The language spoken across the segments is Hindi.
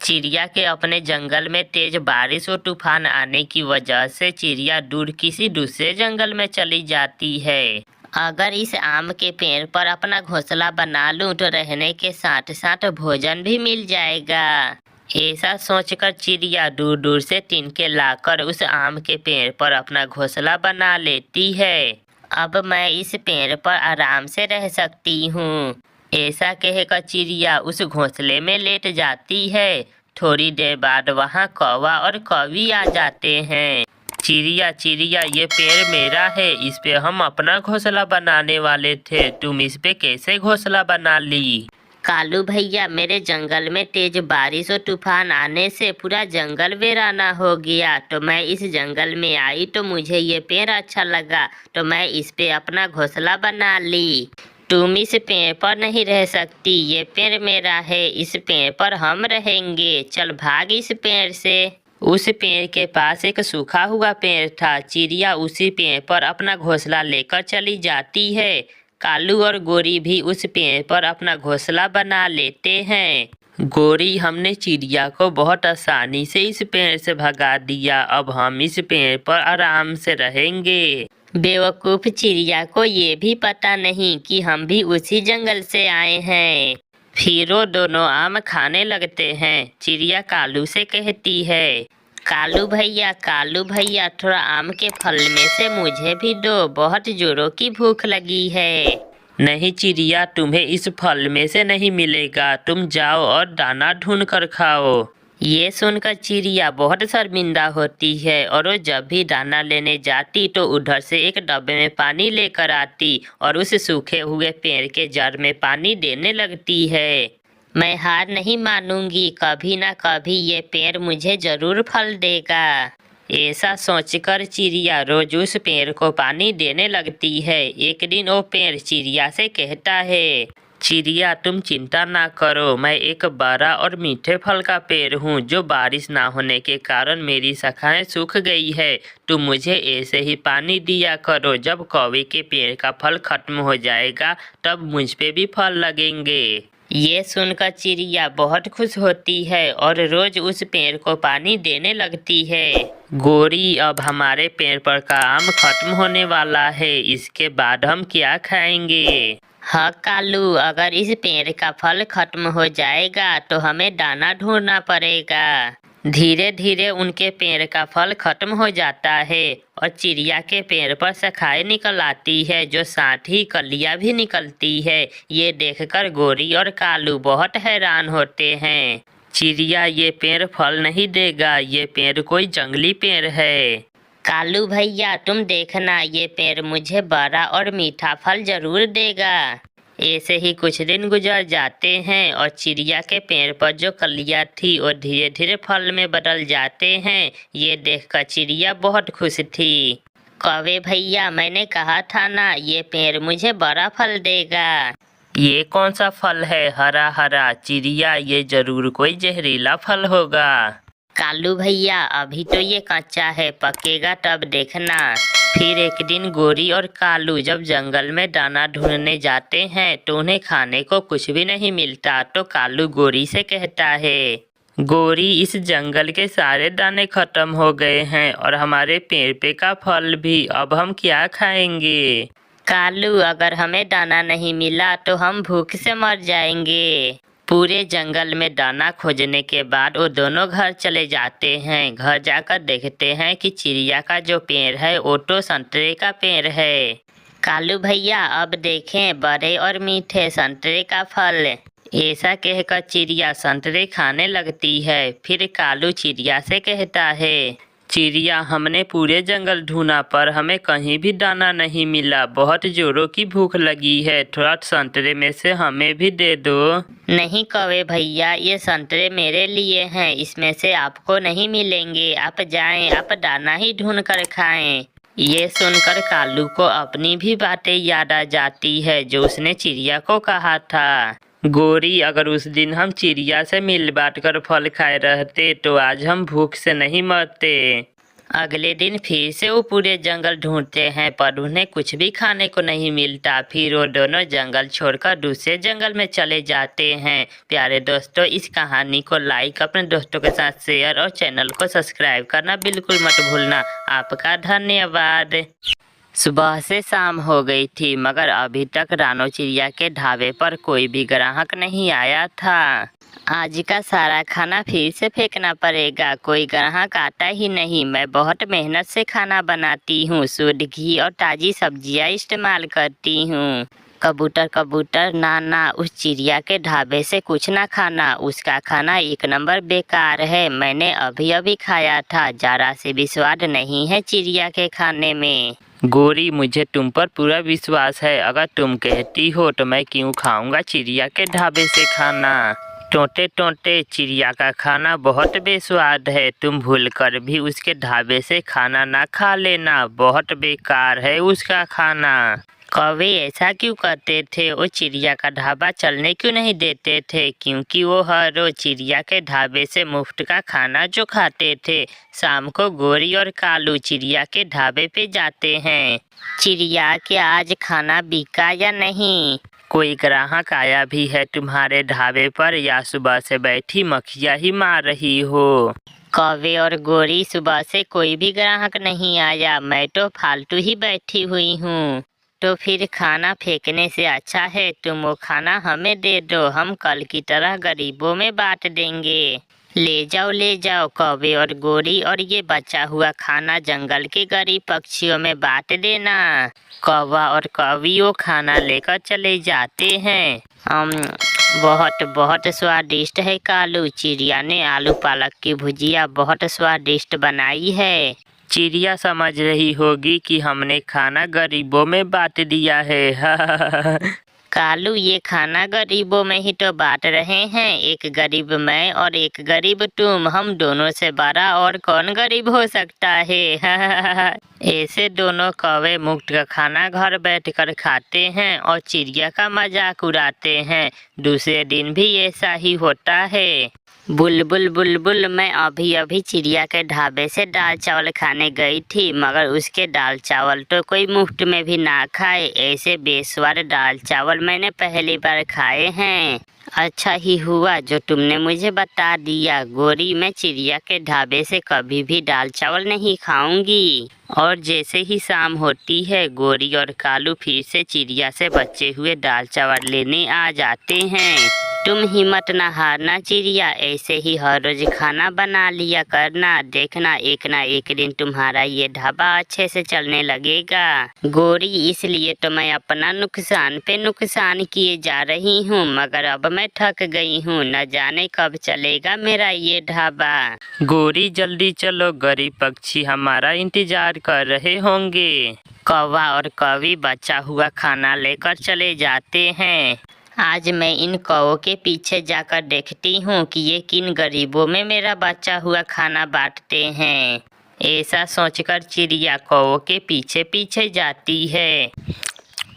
चिड़िया के अपने जंगल में तेज बारिश और तूफान आने की वजह से चिड़िया दूर किसी दूसरे जंगल में चली जाती है। अगर इस आम के पेड़ पर अपना घोंसला बना लूं तो रहने के साथ साथ भोजन भी मिल जाएगा। ऐसा सोचकर चिड़िया दूर दूर से तिनके लाकर उस आम के पेड़ पर अपना घोंसला बना लेती है। अब मैं इस पेड़ पर आराम से रह सकती हूँ। ऐसा कहकर चिड़िया उस घोंसले में लेट जाती है। थोड़ी देर बाद वहाँ कौवा और कौवी आ जाते हैं। चिड़िया चिड़िया, ये पेड़ मेरा है, इस पे हम अपना घोंसला बनाने वाले थे, तुम इस पे कैसे घोंसला बना ली? कालू भैया, मेरे जंगल में तेज बारिश और तूफान आने से पूरा जंगल वीराना हो गया, तो मैं इस जंगल में आई तो मुझे ये पेड़ अच्छा लगा, तो मैं इस पे अपना घोंसला बना ली। तुम इस पेड़ पर नहीं रह सकती, ये पेड़ मेरा है, इस पेड़ पर हम रहेंगे, चल भाग इस पेड़ से। उस पेड़ के पास एक सूखा हुआ पेड़ था। चिड़िया उसी पेड़ पर अपना घोंसला लेकर चली जाती है। कालू और गोरी भी उस पेड़ पर अपना घोंसला बना लेते हैं। गोरी, हमने चिड़िया को बहुत आसानी से इस पेड़ से भगा दिया, अब हम इस पेड़ पर आराम से रहेंगे। बेवकूफ चिड़िया को ये भी पता नहीं कि हम भी उसी जंगल से आए हैं। फिर वो दोनों आम खाने लगते हैं। चिड़िया कालू से कहती है, कालू भैया, थोड़ा आम के फल में से मुझे भी दो, बहुत जोरों की भूख लगी है। नहीं चिड़िया, तुम्हें इस फल में से नहीं मिलेगा, तुम जाओ और दाना ढूंढ कर खाओ। ये सुनकर चिड़िया बहुत शर्मिंदा होती है और वो जब भी दाना लेने जाती तो उधर से एक डब्बे में पानी लेकर आती और उस सूखे हुए पेड़ के जड़ में पानी देने लगती है। मैं हार नहीं मानूंगी, कभी ना कभी ये पेड़ मुझे जरूर फल देगा। ऐसा सोचकर चिड़िया रोज उस पेड़ को पानी देने लगती है। एक दिन वो पेड़ चिड़िया से कहता है, चिड़िया तुम चिंता ना करो, मैं एक बड़ा और मीठे फल का पेड़ हूँ जो बारिश ना होने के कारण मेरी शाखाएं सूख गई है। तुम मुझे ऐसे ही पानी दिया करो, जब कौवे के पेड़ का फल खत्म हो जाएगा तब मुझ पे भी फल लगेंगे। ये सुनकर चिड़िया बहुत खुश होती है और रोज उस पेड़ को पानी देने लगती है। गोरी, अब हमारे पेड़ पर का आम खत्म होने वाला है, इसके बाद हम क्या खाएंगे? हाँ कालू, अगर इस पेड़ का फल खत्म हो जाएगा तो हमें दाना ढूंढना पड़ेगा। धीरे धीरे उनके पेड़ का फल खत्म हो जाता है और चिड़िया के पेड़ पर शाखाएं निकल आती है, जो साथ ही कलियां भी निकलती है। ये देखकर गोरी और कालू बहुत हैरान होते हैं। चिड़िया, ये पेड़ फल नहीं देगा, ये पेड़ कोई जंगली पेड़ है। कालू भैया, तुम देखना, ये पेड़ मुझे बड़ा और मीठा फल जरूर देगा। ऐसे ही कुछ दिन गुजर जाते हैं और चिड़िया के पेड़ पर जो कलियां थी वो धीरे धीरे फल में बदल जाते हैं। ये देखकर चिड़िया बहुत खुश थी। कौवे भैया, मैंने कहा था ना, ये पेड़ मुझे बड़ा फल देगा। ये कौन सा फल है हरा हरा? चिड़िया, ये जरूर कोई जहरीला फल होगा। कालू भैया, अभी तो ये कच्चा है, पकेगा तब देखना। फिर एक दिन गोरी और कालू जब जंगल में दाना ढूंढने जाते हैं तो उन्हें खाने को कुछ भी नहीं मिलता, तो कालू गोरी से कहता है, गोरी, इस जंगल के सारे दाने खत्म हो गए हैं और हमारे पेड़ पे का फल भी, अब हम क्या खाएंगे? कालू, अगर हमें दाना नहीं मिला तो हम भूख से मर जाएंगे। पूरे जंगल में दाना खोजने के बाद वो दोनों घर चले जाते हैं। घर जाकर देखते हैं कि चिड़िया का जो पेड़ है वो तो संतरे का पेड़ है। कालू भैया, अब देखें, बड़े और मीठे संतरे का फल। ऐसा कहकर चिड़िया संतरे खाने लगती है। फिर कालू चिड़िया से कहता है, चिड़िया, हमने पूरे जंगल ढूंढा पर हमें कहीं भी दाना नहीं मिला, बहुत जोरों की भूख लगी है, थोड़ा संतरे में से हमें भी दे दो। नहीं कौवे भैया, ये संतरे मेरे लिए हैं, इसमें से आपको नहीं मिलेंगे, आप जाएं, आप दाना ही ढूंढ कर खाएं। ये सुनकर कालू को अपनी भी बातें याद आ जाती है जो उसने चिड़िया को कहा था। गोरी, अगर उस दिन हम चिड़िया से मिल बांट कर फल खाए रहते तो आज हम भूख से नहीं मरते। अगले दिन फिर से वो पूरे जंगल ढूंढते हैं पर उन्हें कुछ भी खाने को नहीं मिलता। फिर वो दोनों जंगल छोड़कर दूसरे जंगल में चले जाते हैं। प्यारे दोस्तों, इस कहानी को लाइक, अपने दोस्तों के साथ शेयर और चैनल को सब्सक्राइब करना बिल्कुल मत भूलना। आपका धन्यवाद। सुबह से शाम हो गई थी मगर अभी तक रानो चिड़िया के ढाबे पर कोई भी ग्राहक नहीं आया था। आज का सारा खाना फिर से फेंकना पड़ेगा, कोई ग्राहक आता ही नहीं। मैं बहुत मेहनत से खाना बनाती हूँ, शुद्ध घी और ताज़ी सब्जियाँ इस्तेमाल करती हूँ। कबूतर कबूतर ना ना, उस चिड़िया के ढाबे से कुछ ना खाना, उसका खाना एक नंबर बेकार है। मैंने अभी अभी खाया था, जरा से भी स्वाद नहीं है चिड़िया के खाने में। गोरी, मुझे तुम पर पूरा विश्वास है, अगर तुम कहती हो तो मैं क्यों खाऊंगा चिड़िया के ढाबे से खाना। टोंटे टोंटे, चिड़िया का खाना बहुत बेस्वाद है, तुम भूलकर भी उसके ढाबे से खाना ना खा लेना, बहुत बेकार है उसका खाना। कौवे ऐसा क्यों करते थे? वो चिड़िया का ढाबा चलने क्यों नहीं देते थे? क्योंकि वो हर रोज चिड़िया के ढाबे से मुफ्त का खाना जो खाते थे। शाम को गोरी और कालू चिड़िया के ढाबे पे जाते हैं। चिड़िया, क्या आज खाना बिका या नहीं? कोई ग्राहक आया भी है तुम्हारे ढाबे पर या सुबह से बैठी मक्खियाँ ही मार रही हो? कौवे और गोरी, सुबह से कोई भी ग्राहक नहीं आया, मैं तो फालतू ही बैठी हुई हूँ। तो फिर खाना फेंकने से अच्छा है तुम वो खाना हमें दे दो, हम कल की तरह गरीबों में बांट देंगे। ले जाओ कौवे और गोरी, और ये बचा हुआ खाना जंगल के गरीब पक्षियों में बांट देना। कौवा और कौवी वो खाना लेकर चले जाते हैं। बहुत बहुत स्वादिष्ट है कालू, चिड़िया ने आलू पालक की भुजिया बहुत स्वादिष्ट बनाई है। चिड़िया समझ रही होगी कि हमने खाना गरीबों में बांट दिया है। कालू, ये खाना गरीबों में ही तो बांट रहे हैं, एक गरीब मैं और एक गरीब तुम, हम दोनों से बड़ा और कौन गरीब हो सकता है। ऐसे दोनों कौवे मुफ्त का खाना घर बैठकर खाते हैं और चिड़िया का मजाक उड़ाते हैं। दूसरे दिन भी ऐसा ही होता है। बुलबुल बुलबुल, मैं अभी अभी चिड़िया के ढाबे से दाल चावल खाने गई थी मगर उसके दाल चावल तो कोई मुफ्त में भी ना खाए, ऐसे बेस्वाद दाल चावल मैंने पहली बार खाए हैं। अच्छा ही हुआ जो तुमने मुझे बता दिया गोरी, मैं चिड़िया के ढाबे से कभी भी दाल चावल नहीं खाऊंगी। और जैसे ही शाम होती है गोरी और कालू फिर से चिड़िया से बचे हुए दाल चावल लेने आ जाते हैं। तुम हिम्मत न हारना चिड़िया, ऐसे ही हर रोज खाना बना लिया करना, देखना एक ना एक दिन तुम्हारा ये ढाबा अच्छे से चलने लगेगा। गोरी, इसलिए तो मैं अपना नुकसान पे नुकसान किए जा रही हूँ मगर अब मैं थक गई हूँ, न जाने कब चलेगा मेरा ये ढाबा। गोरी, जल्दी चलो, गरीब पक्षी हमारा इंतजार कर रहे होंगे। कौवा और कौवी बचा हुआ खाना लेकर चले जाते हैं। आज मैं इन कौवों के पीछे जाकर देखती हूँ कि ये किन गरीबों में मेरा बचा हुआ खाना बांटते हैं। ऐसा सोचकर चिड़िया कौवों के पीछे पीछे जाती है।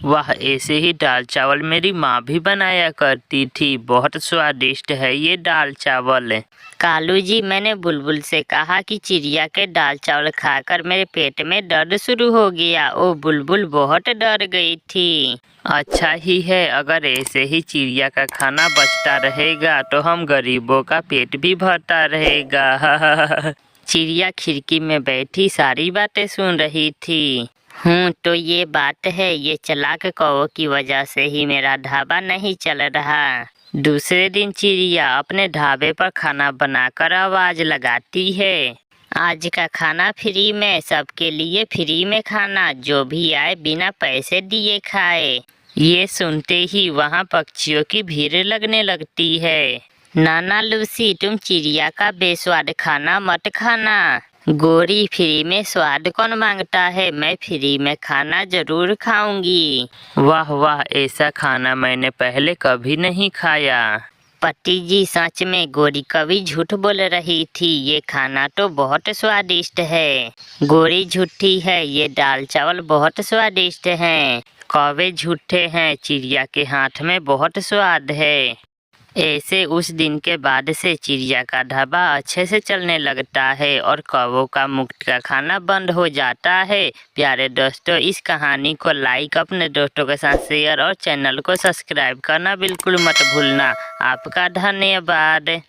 वाह, ऐसे ही दाल चावल मेरी माँ भी बनाया करती थी, बहुत स्वादिष्ट है ये दाल चावल। कालू जी, मैंने बुलबुल से कहा कि चिड़िया के दाल चावल खाकर मेरे पेट में दर्द शुरू हो गया। ओ बुलबुल बहुत डर गई थी। अच्छा ही है, अगर ऐसे ही चिड़िया का खाना बचता रहेगा तो हम गरीबों का पेट भी भरता रहेगा। चिड़िया खिड़की में बैठी सारी बातें सुन रही थी। तो ये बात है, ये चालाक कौवों की वजह से ही मेरा ढाबा नहीं चल रहा। दूसरे दिन चिड़िया अपने ढाबे पर खाना बनाकर आवाज लगाती है, आज का खाना फ्री में, सबके लिए फ्री में खाना, जो भी आए बिना पैसे दिए खाए। ये सुनते ही वहाँ पक्षियों की भीड़ लगने लगती है। नाना लूसी, तुम चिड़िया का बेस्वाद खाना मत खाना। गोरी, फ्री में स्वाद कौन मांगता है, मैं फ्री में खाना जरूर खाऊंगी। वाह वाह, ऐसा खाना मैंने पहले कभी नहीं खाया। पति जी, सच में गोरी कभी झूठ बोल रही थी, ये खाना तो बहुत स्वादिष्ट है। गोरी झूठी है, ये दाल चावल बहुत स्वादिष्ट हैं। कौवे झूठे हैं, चिड़िया के हाथ में बहुत स्वाद है। ऐसे उस दिन के बाद से चिड़िया का ढाबा अच्छे से चलने लगता है और कौवों का मुफ्त का खाना बंद हो जाता है। प्यारे दोस्तों, इस कहानी को लाइक, अपने दोस्तों के साथ शेयर और चैनल को सब्सक्राइब करना बिल्कुल मत भूलना। आपका धन्यवाद।